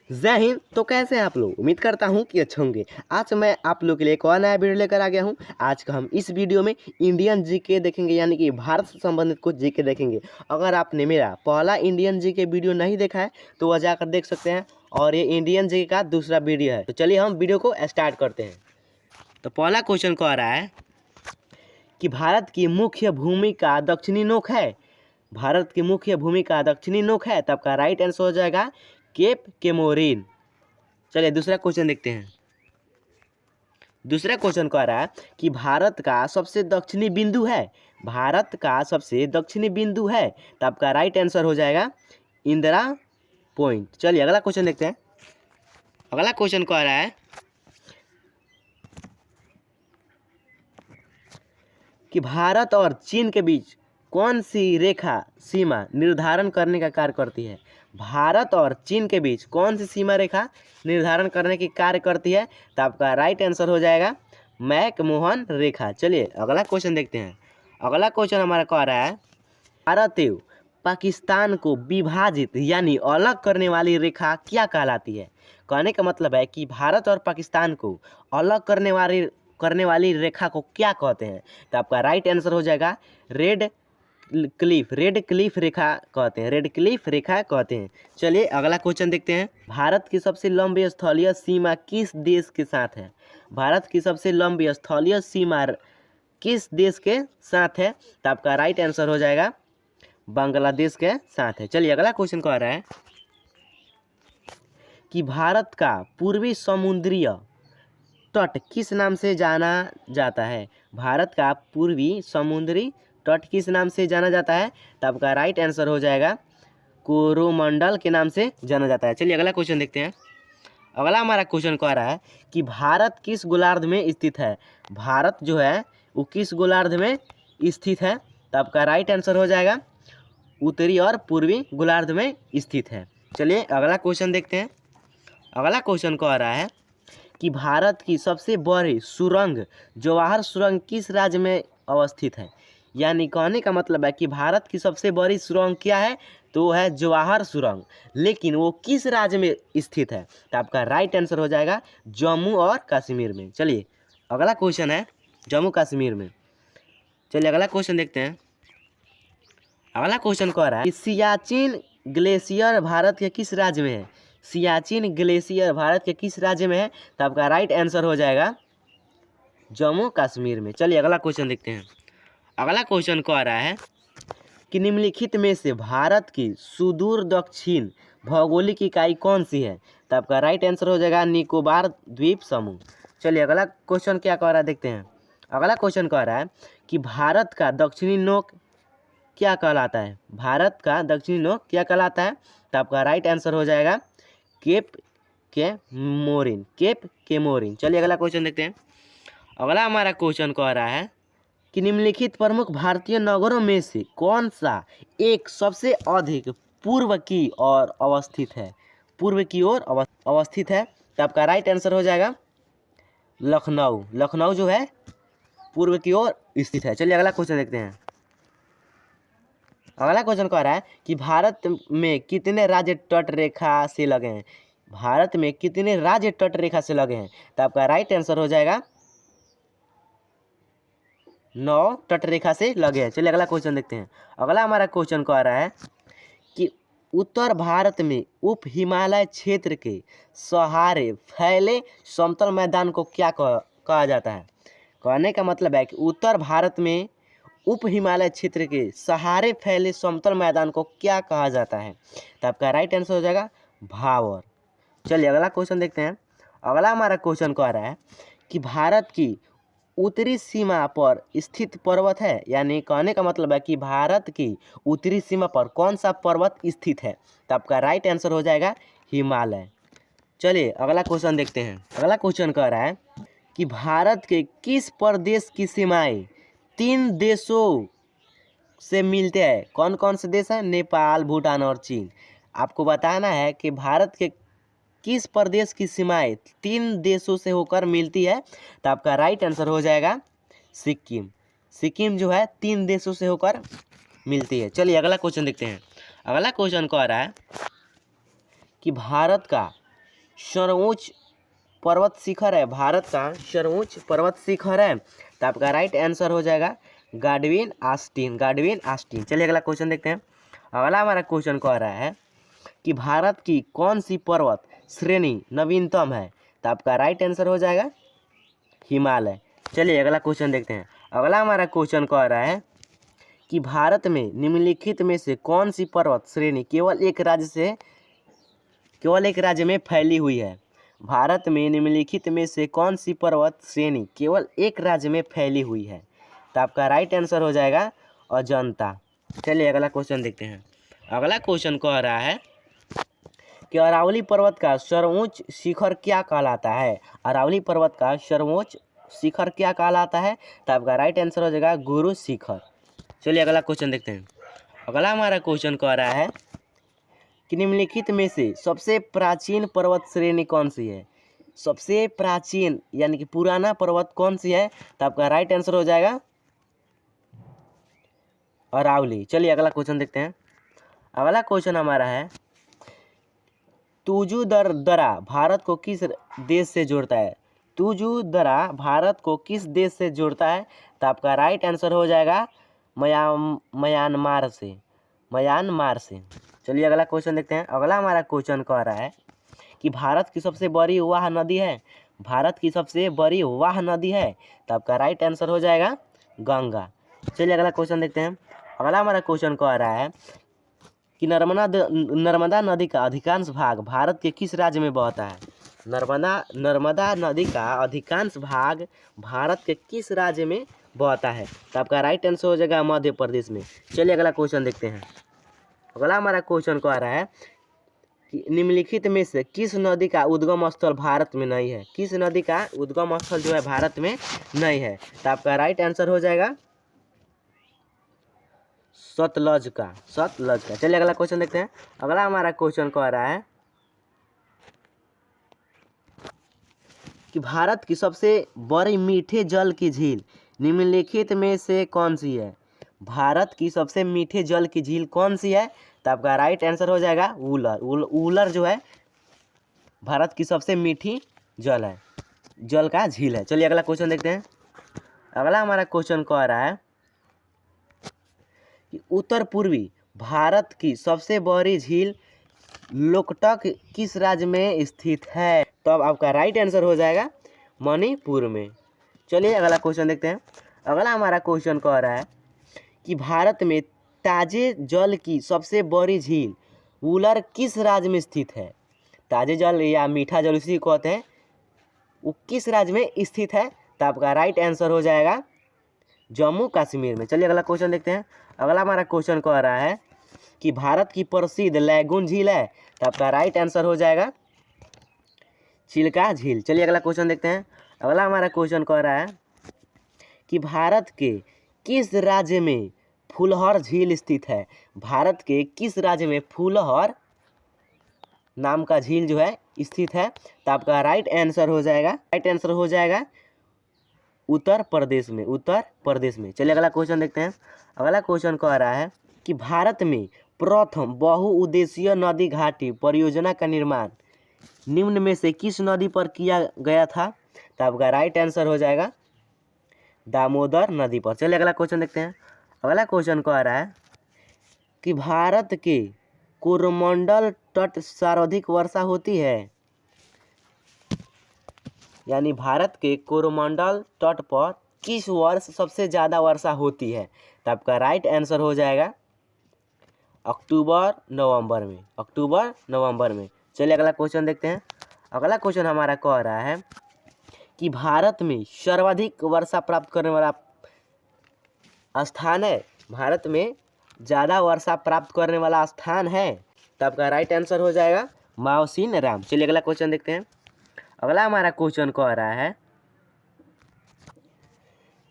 जय हिंद। तो कैसे हैं आप लोग? उम्मीद करता हूं कि अच्छे होंगे। आज मैं आप लोग के लिए एक और नया वीडियो लेकर आ गया हूं। आज का हम इस वीडियो में इंडियन जीके देखेंगे, यानी कि भारत से संबंधित कुछ जीके देखेंगे। अगर आपने मेरा पहला इंडियन जीके वीडियो नहीं देखा है तो वह जाकर देख सकते हैं, और ये इंडियन जीके का दूसरा वीडियो है। तो चलिए हम वीडियो को स्टार्ट करते हैं। तो पहला क्वेश्चन को आ रहा है कि भारत की मुख्य भूमिका दक्षिणी नोक है। भारत की मुख्य भूमिका दक्षिणी नोक है, तब का राइट आंसर हो जाएगा केप केमोरिन। चलिए दूसरा क्वेश्चन देखते हैं। दूसरा क्वेश्चन कह रहा है कि भारत का सबसे दक्षिणी बिंदु है। भारत का सबसे दक्षिणी बिंदु है, तब का राइट आंसर हो जाएगा इंदिरा पॉइंट। चलिए अगला क्वेश्चन देखते हैं। अगला क्वेश्चन कह रहा है कि भारत और चीन के बीच कौन सी रेखा सीमा निर्धारण करने का कार्य करती है। भारत और चीन के बीच कौन सी सीमा रेखा निर्धारण करने की कार्य करती है, तो आपका राइट आंसर हो जाएगा मैकमोहन रेखा। चलिए अगला क्वेश्चन देखते हैं। अगला क्वेश्चन हमारा कह रहा है भारत एवं पाकिस्तान को विभाजित यानी अलग करने वाली रेखा क्या कहलाती है। कहने का मतलब है कि भारत और पाकिस्तान को अलग करने वाली रेखा को क्या कहते हैं, तो आपका राइट आंसर हो जाएगा रेड क्लिफ रेखा कहते हैं। रेड क्लिफ रेखा कहते हैं। चलिए अगला क्वेश्चन देखते हैं। भारत की सबसे लंबी स्थलीय सीमा किस देश के साथ है। भारत की सबसे लंबी स्थलीय सीमा किस देश के साथ है, तो आपका राइट आंसर हो जाएगा बांग्लादेश के साथ है। चलिए अगला क्वेश्चन कह रहा है कि भारत का पूर्वी समुद्रीय तट किस नाम से जाना जाता है। भारत का पूर्वी समुद्री तट किस नाम से जाना जाता है, तो आपका राइट आंसर हो जाएगा कोरोमंडल के नाम से जाना जाता है। चलिए अगला क्वेश्चन देखते हैं। अगला हमारा क्वेश्चन कह रहा है कि भारत किस गोलार्ध में स्थित है। भारत जो है वो किस गोलार्ध में स्थित है, तो आपका राइट आंसर हो जाएगा उत्तरी और पूर्वी गोलार्ध में स्थित है। चलिए अगला क्वेश्चन देखते हैं। अगला क्वेश्चन कह रहा है कि भारत की सबसे बड़ी सुरंग जवाहर सुरंग किस राज्य में अवस्थित है। यानी कहने का मतलब है कि भारत की सबसे बड़ी सुरंग क्या है, तो वो है जवाहर सुरंग, लेकिन वो किस राज्य में स्थित है, तो आपका राइट आंसर हो जाएगा जम्मू और कश्मीर में। चलिए अगला क्वेश्चन है जम्मू कश्मीर में। चलिए अगला क्वेश्चन देखते हैं। अगला क्वेश्चन कह रहा है कि सियाचिन ग्लेशियर भारत के किस राज्य में है। सियाचिन ग्लेशियर भारत के किस राज्य में है, तो आपका राइट आंसर हो जाएगा जम्मू कश्मीर में। चलिए अगला क्वेश्चन देखते हैं। अगला क्वेश्चन कह रहा है कि निम्नलिखित में से भारत की सुदूर दक्षिण भौगोलिक इकाई कौन सी है, तो आपका राइट आंसर हो जाएगा निकोबार द्वीप समूह। चलिए अगला क्वेश्चन क्या कह रहा है देखते हैं। अगला क्वेश्चन कह रहा है कि भारत का दक्षिणी नोक क्या कहलाता है। भारत का दक्षिणी नोक क्या कहलाता है, तो आपका राइट आंसर हो जाएगा केप केमोरिन। Cap Comorin. चलिए अगला क्वेश्चन देखते हैं। अगला हमारा क्वेश्चन कह रहा है कि निम्नलिखित प्रमुख भारतीय नगरों में से कौन सा एक सबसे अधिक पूर्व की ओर अवस्थित है। पूर्व की ओर अवस्थित है, तो आपका राइट आंसर हो जाएगा लखनऊ। लखनऊ जो है पूर्व की ओर स्थित है। चलिए अगला क्वेश्चन देखते हैं। अगला क्वेश्चन कह रहा है कि भारत में कितने राज्य तट रेखा से लगे हैं। भारत में कितने राज्य तट रेखा से लगे हैं, तो आपका राइट आंसर हो जाएगा 9 तट रेखा से लगे हैं। चलिए अगला क्वेश्चन देखते हैं। अगला हमारा क्वेश्चन कह रहा है कि उत्तर भारत में उप हिमालय क्षेत्र के सहारे फैले समतल मैदान को क्या कहा जाता है। कहने का मतलब है कि उत्तर भारत में उप हिमालय क्षेत्र के सहारे फैले समतल मैदान को क्या कहा जाता है, तो आपका राइट आंसर हो जाएगा भावर। चलिए अगला क्वेश्चन देखते हैं। अगला हमारा क्वेश्चन कह रहा है कि भारत की उत्तरी सीमा पर स्थित पर्वत है। यानी कहने का मतलब है कि भारत की उत्तरी सीमा पर कौन सा पर्वत स्थित है, तो आपका राइट आंसर हो जाएगा हिमालय। चलिए अगला क्वेश्चन देखते हैं। अगला क्वेश्चन कह रहा है कि भारत के किस प्रदेश की सीमाएं 3 देशों से मिलते हैं। कौन कौन से देश हैं? नेपाल, भूटान और चीन। आपको बताना है कि भारत के किस प्रदेश की सीमाएं 3 देशों से होकर मिलती है, तो आपका राइट आंसर हो जाएगा सिक्किम। सिक्किम जो है 3 देशों से होकर मिलती है। चलिए अगला क्वेश्चन देखते हैं। अगला क्वेश्चन कह रहा है कि भारत का सर्वोच्च पर्वत शिखर है? भारत का सर्वोच्च पर्वत शिखर है, तो आपका राइट आंसर हो जाएगा गाडविन आस्टीन, गाडविन आस्टीन। चलिए अगला क्वेश्चन देखते हैं। अगला हमारा क्वेश्चन कह रहा है कि भारत की कौन सी पर्वत श्रेणी नवीनतम है? तो आपका राइट आंसर हो जाएगा हिमालय। चलिए अगला क्वेश्चन देखते हैं। अगला हमारा क्वेश्चन कह रहा है कि भारत में निम्नलिखित में से कौन सी पर्वत श्रेणी केवल एक राज्य में फैली हुई है? भारत में निम्नलिखित में से कौन सी पर्वत श्रेणी केवल एक राज्य में फैली हुई है? तो आपका राइट आंसर हो जाएगा अजंता। चलिए अगला क्वेश्चन देखते हैं। अगला क्वेश्चन कह रहा है कि अरावली पर्वत का सर्वोच्च शिखर क्या कहलाता है? अरावली पर्वत का सर्वोच्च शिखर क्या कहलाता है? तो आपका राइट आंसर हो जाएगा गुरु शिखर। चलिए अगला क्वेश्चन देखते हैं। अगला हमारा क्वेश्चन कह रहा है कि निम्नलिखित में से सबसे प्राचीन पर्वत श्रेणी कौन सी है? सबसे प्राचीन यानी कि पुराना पर्वत कौन सी है? तो आपका राइट आंसर हो जाएगा अरावली। चलिए अगला क्वेश्चन देखते हैं। अगला क्वेश्चन हमारा है तुजू दर्रा भारत को किस देश से जोड़ता है? तुजू दर्रा भारत को किस देश से जोड़ता है? तो आपका राइट आंसर हो जाएगा म्यांमार से, म्यांमार से। चलिए अगला क्वेश्चन देखते हैं। अगला हमारा क्वेश्चन कह रहा है कि भारत की सबसे बड़ी वाह नदी है? भारत की सबसे बड़ी वाह नदी है? तो आपका राइट आंसर हो जाएगा गंगा। चलिए अगला क्वेश्चन देखते हैं। अगला हमारा क्वेश्चन कह रहा है कि नर्मदा नदी का अधिकांश भाग भारत के किस राज्य में बहता है? नर्मदा नदी का अधिकांश भाग भारत के किस राज्य में बहता है? तो आपका राइट आंसर हो जाएगा मध्य प्रदेश में। चलिए अगला क्वेश्चन देखते हैं। अगला हमारा क्वेश्चन कह रहा है कि निम्नलिखित में से किस नदी का उद्गम स्थल भारत में नहीं है? किस नदी का उद्गम स्थल जो है भारत में नहीं है? तो आपका राइट आंसर हो जाएगा सतलज का, सतलज का। चलिए अगला क्वेश्चन देखते हैं। अगला हमारा क्वेश्चन कह रहा है कि भारत की सबसे बड़ी मीठे जल की झील निम्नलिखित में से कौन सी है? भारत की सबसे मीठे जल की झील कौन सी है? तो आपका राइट आंसर हो जाएगा वुलर। वुलर जो है भारत की सबसे मीठी जल है, जल का झील है। चलिए अगला क्वेश्चन देखते हैं। अगला हमारा क्वेश्चन कह रहा है कि उत्तर पूर्वी भारत की सबसे बड़ी झील लोकटक किस राज्य में स्थित है? तो अब आपका राइट आंसर हो जाएगा मणिपुर में। चलिए अगला क्वेश्चन देखते हैं। अगला हमारा क्वेश्चन कह रहा है कि भारत में ताजे जल की सबसे बड़ी झील वुलर किस राज्य में स्थित है? ताजे जल या मीठा जल इसी को कहते हैं, वो किस राज्य में स्थित है? तो आपका राइट आंसर हो जाएगा जम्मू कश्मीर में। चलिए अगला क्वेश्चन देखते हैं। अगला हमारा क्वेश्चन कह रहा है कि भारत की प्रसिद्ध लैगून झील है? तो आपका राइट आंसर हो जाएगा चिल्का झील। चलिए अगला क्वेश्चन देखते हैं। अगला हमारा क्वेश्चन कह रहा है कि भारत के किस राज्य में फुलहर झील स्थित है? भारत के किस राज्य में फुलहर नाम का झील जो है स्थित है? तो आपका राइट आंसर हो जाएगा उत्तर प्रदेश में, उत्तर प्रदेश में। चलिए अगला क्वेश्चन देखते हैं। अगला क्वेश्चन कह रहा है कि भारत में प्रथम बहुउद्देशीय नदी घाटी परियोजना का निर्माण निम्न में से किस नदी पर किया गया था? तो आपका राइट आंसर हो जाएगा दामोदर नदी पर। चलिए अगला क्वेश्चन देखते हैं। अगला क्वेश्चन कह रहा है कि भारत के कोरोमंडल तट सर्वाधिक वर्षा होती है? यानी भारत के कोरोमंडल तट पर किस वर्ष सबसे ज़्यादा वर्षा होती है? तो आपका राइट आंसर हो जाएगा अक्टूबर नवंबर में, अक्टूबर नवंबर में। चलिए अगला क्वेश्चन देखते हैं। अगला क्वेश्चन हमारा कह रहा है कि भारत में सर्वाधिक वर्षा प्राप्त करने वाला स्थान है? भारत में ज़्यादा वर्षा प्राप्त करने वाला स्थान है? तो आपका राइट आंसर हो जाएगा मावसिन राम। चलिए अगला क्वेश्चन देखते हैं। अगला हमारा क्वेश्चन कह रहा है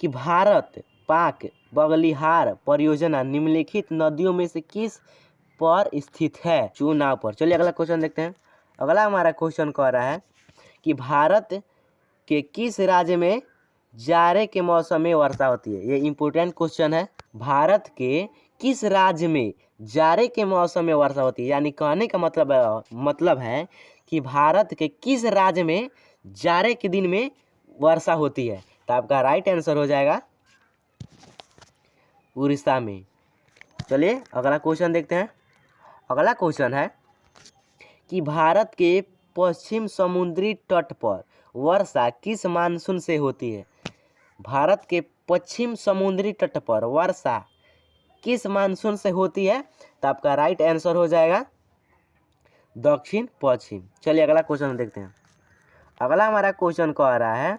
कि भारत पाक बगलिहार परियोजना निम्नलिखित नदियों में से किस पर स्थित है? चुनाव पर। चलिए अगला क्वेश्चन देखते हैं। अगला हमारा क्वेश्चन कह रहा है कि भारत के किस राज्य में जाड़े के मौसम में वर्षा होती है? ये इम्पोर्टेंट क्वेश्चन है। भारत के किस राज्य में जाड़े के मौसम में वर्षा होती है? यानी कहने का मतलब है कि भारत के किस राज्य में जाड़े के दिन में वर्षा होती है? तो आपका राइट आंसर हो जाएगा उड़ीसा में। चलिए अगला क्वेश्चन देखते हैं। अगला क्वेश्चन है कि भारत के पश्चिम समुद्री तट पर वर्षा किस मानसून से होती है? भारत के पश्चिम समुद्री तट पर वर्षा किस मानसून से होती है? तो आपका राइट आंसर हो जाएगा दक्षिण पश्चिम। चलिए अगला क्वेश्चन देखते हैं। अगला हमारा क्वेश्चन कह रहा है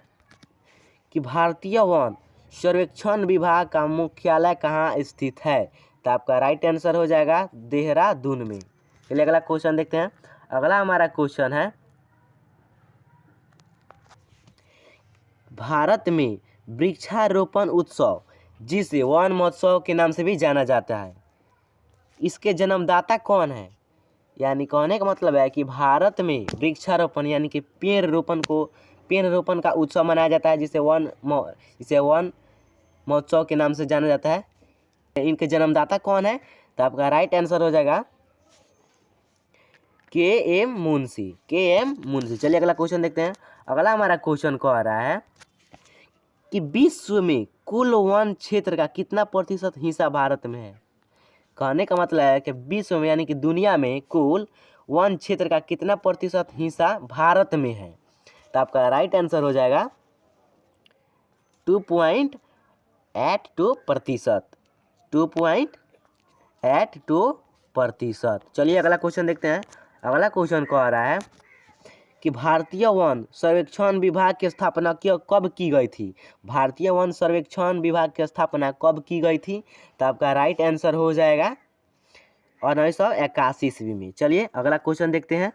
कि भारतीय वन सर्वेक्षण विभाग का मुख्यालय कहाँ स्थित है? तो आपका राइट आंसर हो जाएगा देहरादून में। चलिए अगला क्वेश्चन देखते हैं। अगला हमारा क्वेश्चन है भारत में वृक्षारोपण उत्सव जिसे वन महोत्सव के नाम से भी जाना जाता है, इसके जन्मदाता कौन है? यानी कहने का मतलब है कि भारत में वृक्षारोपण यानी कि पेड़ रोपण का उत्सव मनाया जाता है जिसे वन महोत्सव के नाम से जाना जाता है। इनके जन्मदाता कौन है? तो आपका राइट आंसर हो जाएगा के.एम. मुंशी। चलिए अगला क्वेश्चन देखते हैं। अगला हमारा क्वेश्चन कह रहा है कि विश्व में कुल वन क्षेत्र का कितना प्रतिशत हिस्सा भारत में है? कहने का मतलब है कि विश्व में यानी कि दुनिया में कुल वन क्षेत्र का कितना प्रतिशत हिस्सा भारत में है? तो आपका राइट आंसर हो जाएगा 2.82%। 2.82%। चलिए अगला क्वेश्चन देखते हैं। अगला क्वेश्चन कह रहा है कि भारतीय वन सर्वेक्षण विभाग की स्थापना कब की गई थी? भारतीय वन सर्वेक्षण विभाग की स्थापना कब की गई थी? तो आपका राइट आंसर हो जाएगा 1981 ईस्वी में। चलिए अगला क्वेश्चन देखते हैं।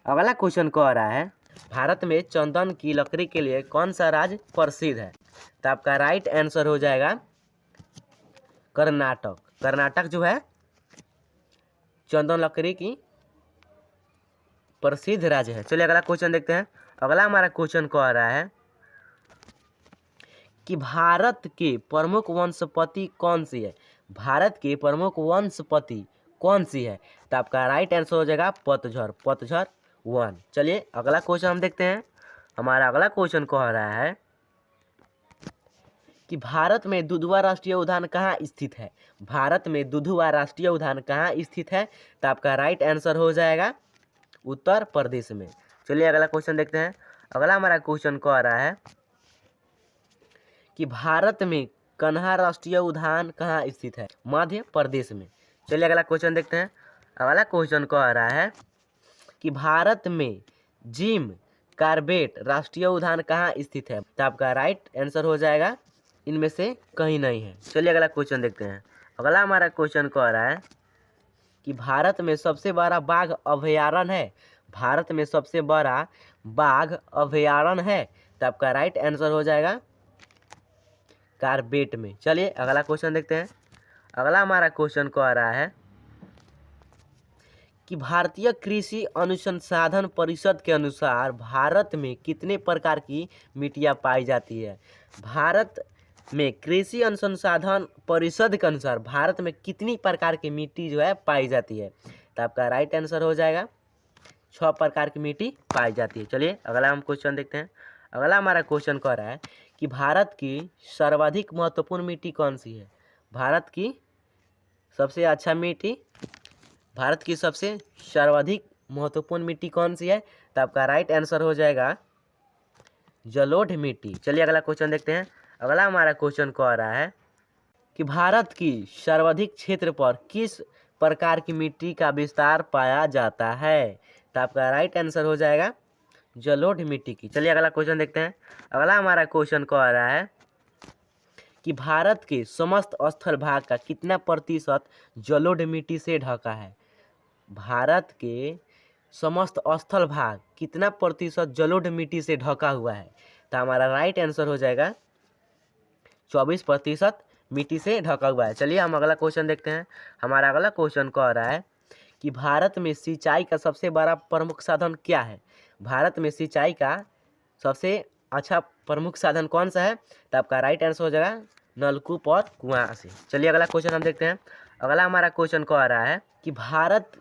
अगला क्वेश्चन कह रहा है भारत में चंदन की लकड़ी के लिए कौन सा राज्य प्रसिद्ध है? तो आपका राइट आंसर हो जाएगा कर्नाटक। कर्नाटक जो है चंदन लकड़ी की प्रसिद्ध राज्य है। चलिए अगला क्वेश्चन देखते हैं। अगला हमारा क्वेश्चन कह रहा है कि भारत के प्रमुख वनस्पति कौन सी है? भारत के प्रमुख वनस्पति कौन सी है? तो आपका राइट आंसर हो जाएगा पतझड़ वन। चलिए अगला क्वेश्चन हम देखते हैं। हमारा अगला क्वेश्चन कह रहा है कि भारत में दुधवा राष्ट्रीय उद्यान कहाँ स्थित है? भारत में दुधवा राष्ट्रीय उद्यान कहाँ स्थित है? तो आपका राइट आंसर हो जाएगा उत्तर प्रदेश में। चलिए अगला क्वेश्चन देखते हैं। अगला हमारा क्वेश्चन कह रहा है कि भारत में कन्हा राष्ट्रीय उद्यान कहाँ स्थित है? मध्य प्रदेश में। चलिए अगला क्वेश्चन देखते हैं। अगला क्वेश्चन कह रहा है कि भारत में जिम कार्बेट राष्ट्रीय उद्यान कहाँ स्थित है? तो आपका राइट आंसर हो जाएगा इनमें से कहीं नहीं है। चलिए अगला क्वेश्चन देखते हैं। अगला हमारा क्वेश्चन कह रहा है कि भारत में सबसे बड़ा बाघ अभयारण्य है? भारत में सबसे बड़ा बाघ अभयारण्य है? तो आपका राइट आंसर हो जाएगा कार्बेट में। चलिए अगला क्वेश्चन देखते हैं। अगला हमारा क्वेश्चन कह रहा है कि भारतीय कृषि अनुसंधान परिषद के अनुसार भारत में कितने प्रकार की मिट्टियाँ पाई जाती है? भारत में कृषि अनुसंधान परिषद के अनुसार भारत में कितनी प्रकार की मिट्टी जो है पाई जाती है? तो आपका राइट आंसर हो जाएगा 6 प्रकार की मिट्टी पाई जाती है। चलिए अगला हम क्वेश्चन देखते हैं। अगला हमारा क्वेश्चन कह रहा है कि भारत की सर्वाधिक महत्वपूर्ण मिट्टी कौन सी है? भारत की सबसे अच्छा मिट्टी, भारत की सबसे सर्वाधिक महत्वपूर्ण मिट्टी कौन सी है? तो आपका राइट आंसर हो जाएगा जलोढ़ मिट्टी। चलिए अगला क्वेश्चन देखते हैं। अगला हमारा क्वेश्चन कह रहा है कि भारत की सर्वाधिक क्षेत्र पर किस प्रकार की मिट्टी का विस्तार पाया जाता है? तो आपका राइट आंसर हो जाएगा जलोढ़ मिट्टी की। चलिए अगला क्वेश्चन देखते हैं। अगला हमारा क्वेश्चन कह रहा है कि भारत के समस्त स्थल भाग का कितना प्रतिशत जलोढ़ मिट्टी से ढका है? भारत के समस्त स्थल भाग कितना प्रतिशत जलोढ़ मिट्टी से ढका हुआ है? तो हमारा राइट आंसर हो जाएगा 24% मिट्टी से ढका हुआ है। चलिए हम अगला क्वेश्चन देखते हैं। हमारा अगला क्वेश्चन कह रहा है कि भारत में सिंचाई का सबसे बड़ा प्रमुख साधन क्या है? भारत में सिंचाई का सबसे अच्छा प्रमुख साधन कौन सा है? तो आपका राइट आंसर हो जाएगा नलकूप और कुआं से। चलिए अगला क्वेश्चन हम देखते हैं। अगला हमारा क्वेश्चन कह रहा है कि भारत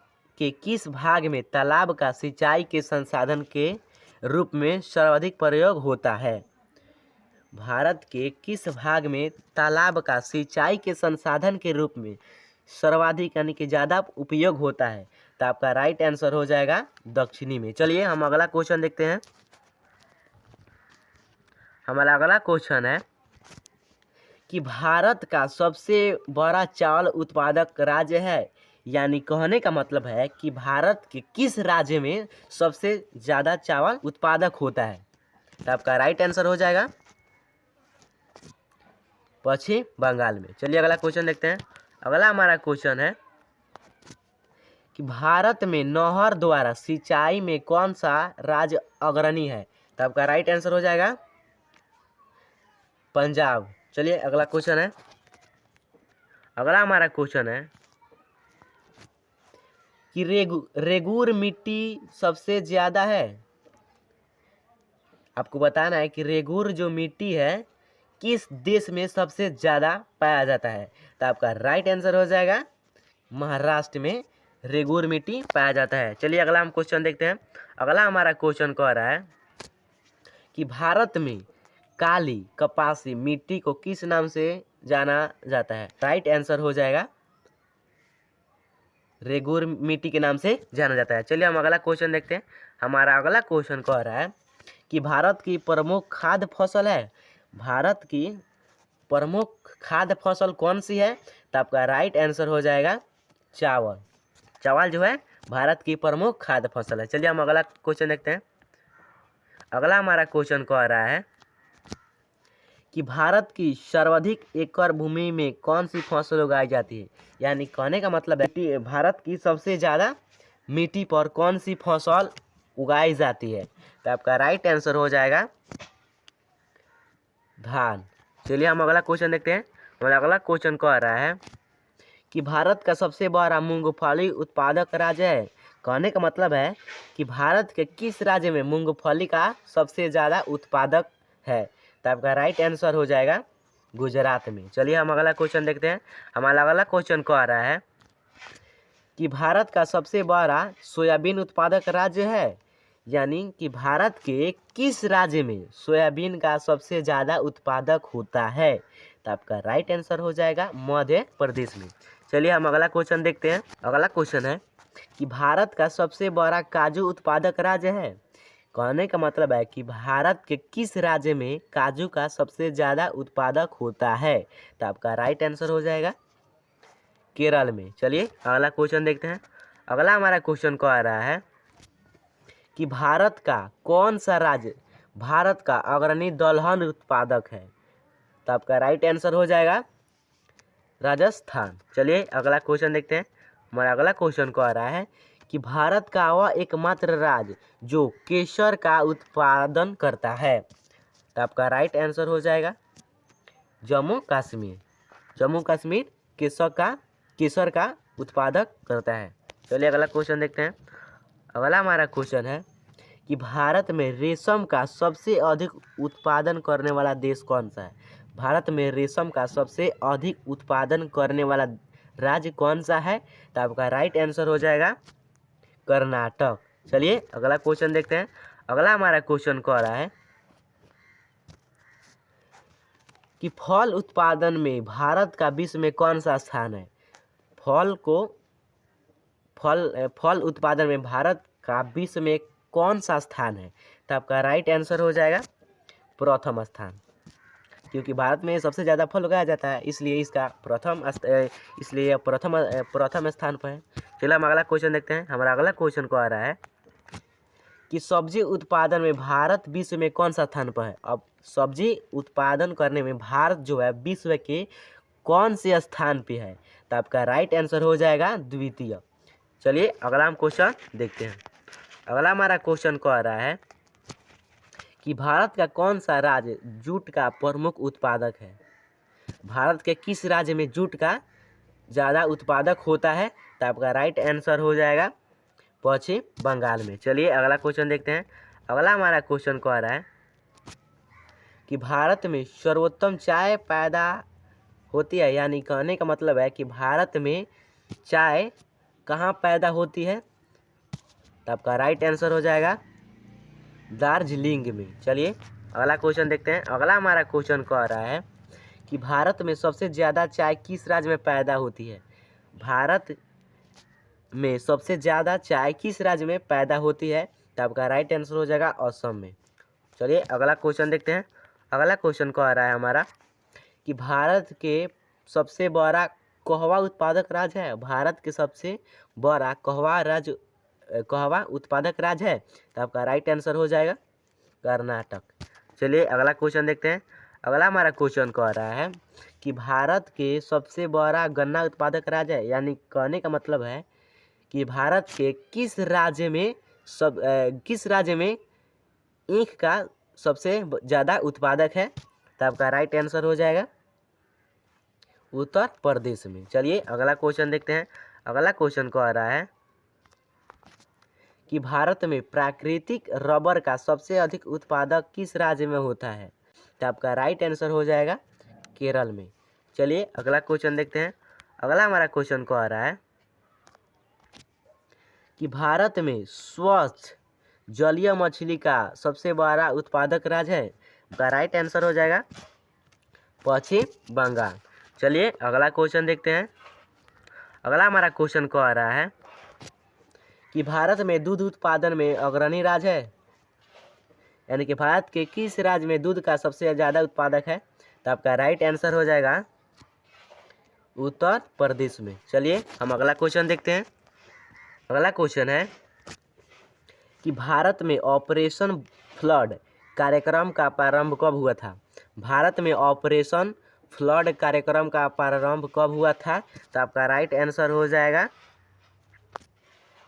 के किस भाग में तालाब का सिंचाई के संसाधन के रूप में सर्वाधिक प्रयोग होता है? भारत के किस भाग में तालाब का सिंचाई के संसाधन के रूप में सर्वाधिक यानी कि ज़्यादा उपयोग होता है? तो आपका राइट आंसर हो जाएगा दक्षिणी में। चलिए हम अगला क्वेश्चन देखते हैं। हमारा अगला क्वेश्चन है कि भारत का सबसे बड़ा चावल उत्पादक राज्य है, यानी कहने का मतलब है कि भारत के किस राज्य में सबसे ज़्यादा चावल उत्पादक होता है? तो आपका राइट आंसर हो जाएगा पश्चिम बंगाल में। चलिए अगला क्वेश्चन देखते हैं। अगला हमारा क्वेश्चन है कि भारत में नहर द्वारा सिंचाई में कौन सा राज्य अग्रणी है? तो आपका राइट आंसर हो जाएगा पंजाब। चलिए अगला क्वेश्चन है। अगला हमारा क्वेश्चन है कि रेगूर मिट्टी सबसे ज़्यादा है। आपको बताना है कि रेगूर जो मिट्टी है किस देश में सबसे ज़्यादा पाया जाता है? तो आपका राइट आंसर हो जाएगा महाराष्ट्र में रेगूर मिट्टी पाया जाता है। चलिए अगला हम क्वेश्चन देखते हैं। अगला हमारा क्वेश्चन कह रहा है कि भारत में काली कपासी मिट्टी को किस नाम से जाना जाता है? राइट आंसर हो जाएगा रेगूर मिट्टी के नाम से जाना जाता है। चलिए हम अगला क्वेश्चन देखते हैं। हमारा अगला क्वेश्चन कह रहा है कि भारत की प्रमुख खाद्य फसल है। भारत की प्रमुख खाद्य फसल कौन सी है? तो आपका राइट आंसर हो जाएगा चावल। चावल जो है भारत की प्रमुख खाद्य फसल है। चलिए हम अगला क्वेश्चन देखते हैं। अगला हमारा क्वेश्चन कह रहा है कि भारत की सर्वाधिक एकड़ भूमि में कौन सी फसल उगाई जाती है? यानी कहने का मतलब है भारत की सबसे ज़्यादा मिट्टी पर कौन सी फसल उगाई जाती है? तो आपका राइट आंसर हो जाएगा धान। चलिए हम अगला क्वेश्चन देखते हैं। हमारा अगला क्वेश्चन कह रहा है कि भारत का सबसे बड़ा मूंगफली उत्पादक राज्य है। कहने का मतलब है कि भारत के किस राज्य में मूंगफली का सबसे ज़्यादा उत्पादक है? तो आपका राइट आंसर हो जाएगा गुजरात में। चलिए हम अगला क्वेश्चन देखते हैं। हमारा अगला क्वेश्चन कह रहा है कि भारत का सबसे बड़ा सोयाबीन उत्पादक राज्य है, यानी कि भारत के किस राज्य में सोयाबीन का सबसे ज़्यादा उत्पादक होता है? तो आपका राइट आंसर हो जाएगा मध्य प्रदेश में। चलिए हम अगला क्वेश्चन देखते हैं। अगला क्वेश्चन है कि भारत का सबसे बड़ा काजू उत्पादक राज्य है। कहने का मतलब है कि भारत के किस राज्य में काजू का सबसे ज़्यादा उत्पादक होता है? तो आपका राइट आंसर हो जाएगा केरल में। चलिए अगला क्वेश्चन देखते हैं। अगला हमारा क्वेश्चन कह रहा है कि भारत का कौन सा राज्य भारत का अग्रणी दलहन उत्पादक है? तो आपका राइट आंसर हो जाएगा राजस्थान। चलिए अगला क्वेश्चन देखते हैं। हमारा अगला क्वेश्चन कह रहा है कि भारत का वह एकमात्र राज्य जो केसर का उत्पादन करता है। तो आपका राइट आंसर हो जाएगा जम्मू कश्मीर। जम्मू कश्मीर केसर का उत्पादक करता है। चलिए अगला क्वेश्चन देखते हैं। अगला हमारा क्वेश्चन है कि भारत में रेशम का सबसे अधिक उत्पादन करने वाला देश कौन सा है? भारत में रेशम का सबसे अधिक उत्पादन करने वाला राज्य कौन सा है? तो आपका राइट आंसर हो जाएगा कर्नाटक। चलिए अगला क्वेश्चन देखते हैं। अगला हमारा क्वेश्चन कह रहा है कि फल उत्पादन में भारत का विश्व में कौन सा स्थान है? फल उत्पादन में भारत का विश्व में कौन सा स्थान है? तो आपका राइट आंसर हो जाएगा प्रथम स्थान, क्योंकि भारत में सबसे ज़्यादा फल उगाया जाता है, इसलिए इसका प्रथम स्थान पर है। चलिए हम अगला क्वेश्चन देखते हैं। हमारा अगला क्वेश्चन कह रहा है कि सब्जी उत्पादन में भारत विश्व में कौन सा स्थान पर है? अब सब्जी उत्पादन करने में भारत जो है विश्व के कौन से स्थान पे है? तो आपका राइट आंसर हो जाएगा द्वितीय। चलिए अगला हम क्वेश्चन देखते हैं। अगला हमारा क्वेश्चन कह रहा है कि भारत का कौन सा राज्य जूट का प्रमुख उत्पादक है? भारत के किस राज्य में जूट का ज़्यादा उत्पादक होता है? तो आपका राइट आंसर हो जाएगा पश्चिम बंगाल में। चलिए अगला क्वेश्चन देखते हैं। अगला हमारा क्वेश्चन कह रहा है कि भारत में सर्वोत्तम चाय पैदा होती है, यानी कहने का मतलब है कि भारत में चाय कहाँ पैदा होती है? तो आपका राइट आंसर हो जाएगा दार्जिलिंग में। चलिए अगला क्वेश्चन देखते हैं। अगला हमारा क्वेश्चन कह रहा है कि भारत में सबसे ज़्यादा चाय किस राज्य में पैदा होती है। भारत में सबसे ज़्यादा चाय किस राज्य में पैदा होती है, तो आपका राइट आंसर हो जाएगा असम में। चलिए अगला क्वेश्चन देखते हैं। अगला क्वेश्चन कह रहा है हमारा कि भारत के सबसे बड़ा कहवा उत्पादक राज्य है। भारत के सबसे बड़ा कहवा उत्पादक राज्य है, तो आपका राइट आंसर हो जाएगा कर्नाटक। चलिए अगला क्वेश्चन देखते हैं। अगला हमारा क्वेश्चन कह रहा है कि भारत के सबसे बड़ा गन्ना उत्पादक राज्य है, यानी कहने का मतलब है कि भारत के किस राज्य में ईख का सबसे ज़्यादा उत्पादक है, तो आपका राइट आंसर हो जाएगा उत्तर प्रदेश में। चलिए अगला क्वेश्चन देखते हैं। अगला क्वेश्चन कह रहा है कि भारत में प्राकृतिक रबर का सबसे अधिक उत्पादक किस राज्य में होता है, तो आपका राइट आंसर हो जाएगा केरल में। चलिए अगला क्वेश्चन देखते हैं। अगला हमारा क्वेश्चन कह रहा है कि भारत में स्वच्छ जलीय मछली का सबसे बड़ा उत्पादक राज्य है, उसका राइट आंसर हो जाएगा पश्चिम बंगाल। चलिए अगला क्वेश्चन देखते हैं। अगला हमारा क्वेश्चन कह रहा है कि भारत में दूध उत्पादन में अग्रणी राज्य है, यानी कि भारत के किस राज्य में दूध का सबसे ज़्यादा उत्पादक है, तो आपका राइट आंसर हो जाएगा उत्तर प्रदेश में। चलिए हम अगला क्वेश्चन देखते हैं। अगला क्वेश्चन है कि भारत में ऑपरेशन फ्लड कार्यक्रम का प्रारंभ कब हुआ था। भारत में ऑपरेशन फ्लड कार्यक्रम का प्रारंभ कब हुआ था, तो आपका राइट आंसर हो जाएगा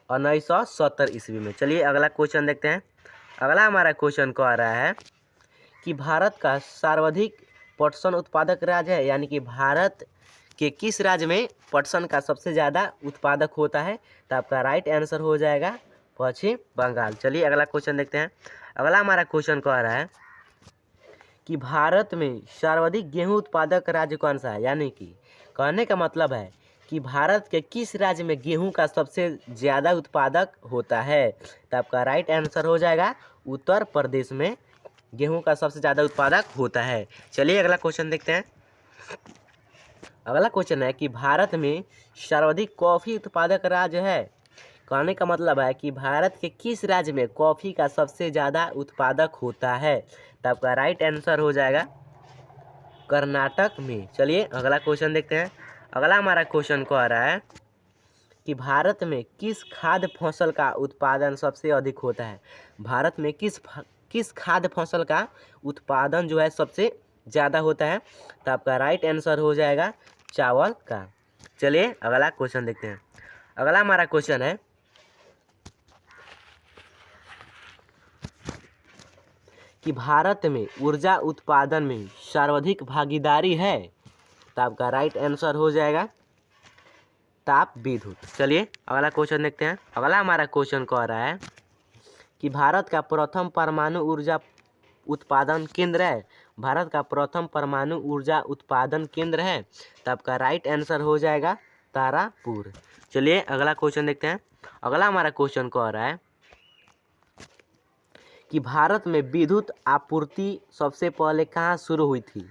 1970 ईस्वी में। चलिए अगला क्वेश्चन देखते हैं। अगला हमारा क्वेश्चन कह रहा है कि भारत का सर्वाधिक पटसन उत्पादक राज्य है, यानी कि भारत के किस राज्य में पटसन का सबसे ज़्यादा उत्पादक होता है, तो आपका राइट आंसर हो जाएगा पश्चिम बंगाल। चलिए अगला क्वेश्चन देखते हैं। अगला हमारा क्वेश्चन कह रहा है कि भारत में सर्वाधिक गेहूं उत्पादक राज्य कौन सा है, यानी कि कहने का मतलब है कि भारत के किस राज्य में गेहूं का सबसे ज़्यादा उत्पादक होता है, तो आपका राइट आंसर हो जाएगा उत्तर प्रदेश में गेहूं का सबसे ज़्यादा उत्पादक होता है। चलिए अगला क्वेश्चन देखते हैं। अगला क्वेश्चन है कि भारत में सर्वाधिक कॉफ़ी उत्पादक राज्य है। कहने का मतलब है कि भारत के किस राज्य में कॉफ़ी का सबसे ज़्यादा उत्पादक होता है, तो आपका राइट आंसर हो जाएगा कर्नाटक में। चलिए अगला क्वेश्चन देखते हैं। अगला हमारा क्वेश्चन कह रहा है कि भारत में किस खाद्य फसल का उत्पादन सबसे अधिक होता है। भारत में किस खाद्य फसल का उत्पादन जो है सबसे ज़्यादा होता है, तो आपका राइट आंसर हो जाएगा चावल का। चलिए अगला क्वेश्चन देखते हैं। अगला हमारा क्वेश्चन है कि भारत में ऊर्जा उत्पादन में सर्वाधिक भागीदारी है, तो आपका राइट आंसर हो जाएगा ताप विद्युत। चलिए अगला क्वेश्चन देखते हैं। अगला हमारा क्वेश्चन कह रहा है कि भारत का प्रथम परमाणु ऊर्जा उत्पादन केंद्र है। भारत का प्रथम परमाणु ऊर्जा उत्पादन केंद्र है, तो आपका राइट आंसर हो जाएगा तारापुर। चलिए अगला क्वेश्चन देखते हैं। अगला हमारा क्वेश्चन कह रहा है कि भारत में विद्युत आपूर्ति सबसे पहले कहाँ शुरू हुई थी।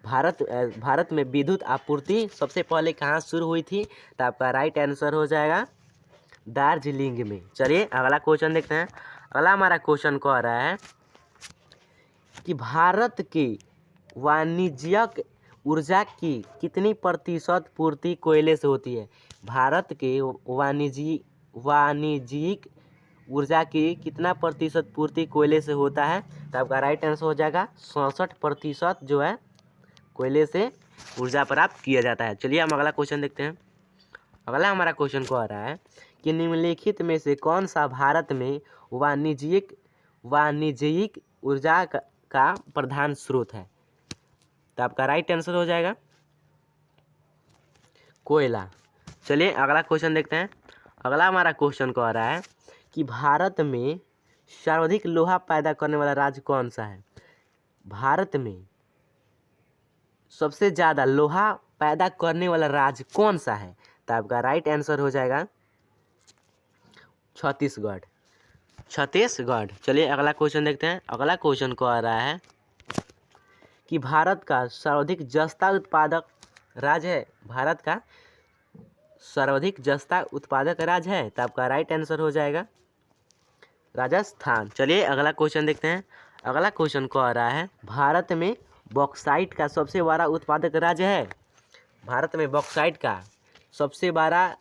भारत में विद्युत आपूर्ति सबसे पहले कहाँ शुरू हुई थी, तो आपका राइट आंसर हो जाएगा दार्जिलिंग में। चलिए अगला क्वेश्चन देखते हैं। अगला हमारा क्वेश्चन कह रहा है कि भारत की वाणिज्यिक ऊर्जा की कितनी प्रतिशत पूर्ति कोयले से होती है। भारत के वाणिज्यिक ऊर्जा की कितना प्रतिशत पूर्ति कोयले से होता है, तो आपका राइट आंसर हो जाएगा 67% जो है कोयले से ऊर्जा प्राप्त किया जाता है। चलिए हम अगला क्वेश्चन देखते हैं। अगला हमारा क्वेश्चन कह रहा है कि निम्नलिखित में से कौन सा भारत में वाणिज्यिक ऊर्जा का प्रधान स्रोत है, तो आपका राइट आंसर हो जाएगा कोयला। चलिए अगला क्वेश्चन देखते हैं। अगला हमारा क्वेश्चन कह रहा है कि भारत में सर्वाधिक लोहा पैदा करने वाला राज्य कौन सा है। भारत में सबसे ज़्यादा लोहा पैदा करने वाला राज्य कौन सा है, तो आपका राइट आंसर हो जाएगा छत्तीसगढ़। छत्तीसगढ़। चलिए अगला क्वेश्चन देखते हैं। अगला क्वेश्चन को आ रहा है कि भारत का सर्वाधिक जस्ता उत्पादक राज्य है। भारत का सर्वाधिक जस्ता उत्पादक राज्य है, तो आपका राइट आंसर हो जाएगा राजस्थान। चलिए अगला क्वेश्चन देखते हैं। अगला क्वेश्चन को आ रहा है भारत में बॉक्साइट का सबसे बड़ा उत्पादक राज्य है। भारत में बॉक्साइट का सबसे बड़ा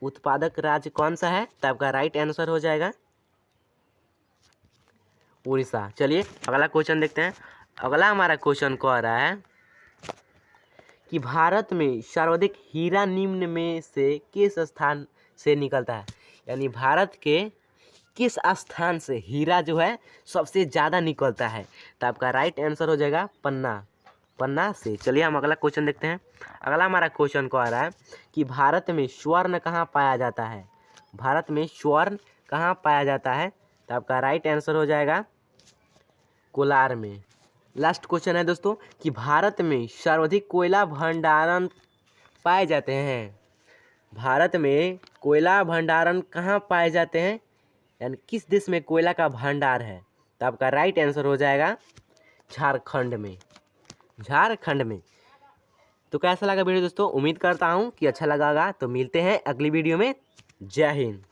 उत्पादक राज्य कौन सा है, तो आपका राइट आंसर हो जाएगा उड़ीसा। चलिए अगला क्वेश्चन देखते हैं। अगला हमारा क्वेश्चन को आ रहा है कि भारत में सर्वाधिक हीरा निम्न में से किस स्थान से निकलता है। यानी भारत के किस स्थान से हीरा जो है सबसे ज़्यादा निकलता है, तो आपका राइट आंसर हो जाएगा पन्ना से। चलिए हम अगला क्वेश्चन देखते हैं। अगला हमारा क्वेश्चन को आ रहा है कि भारत में स्वर्ण कहाँ पाया जाता है। भारत में स्वर्ण कहाँ पाया जाता है, तो आपका राइट आंसर हो जाएगा कोलार में। लास्ट क्वेश्चन है दोस्तों कि भारत में सर्वाधिक कोयला भंडारण पाए जाते हैं। भारत में कोयला भंडारण कहाँ पाए जाते हैं, यानी किस देश में कोयला का भंडार है, तो आपका राइट आंसर हो जाएगा झारखंड में। तो कैसा लगा वीडियो दोस्तों, उम्मीद करता हूँ कि अच्छा लगा होगा। तो मिलते हैं अगली वीडियो में। जय हिंद।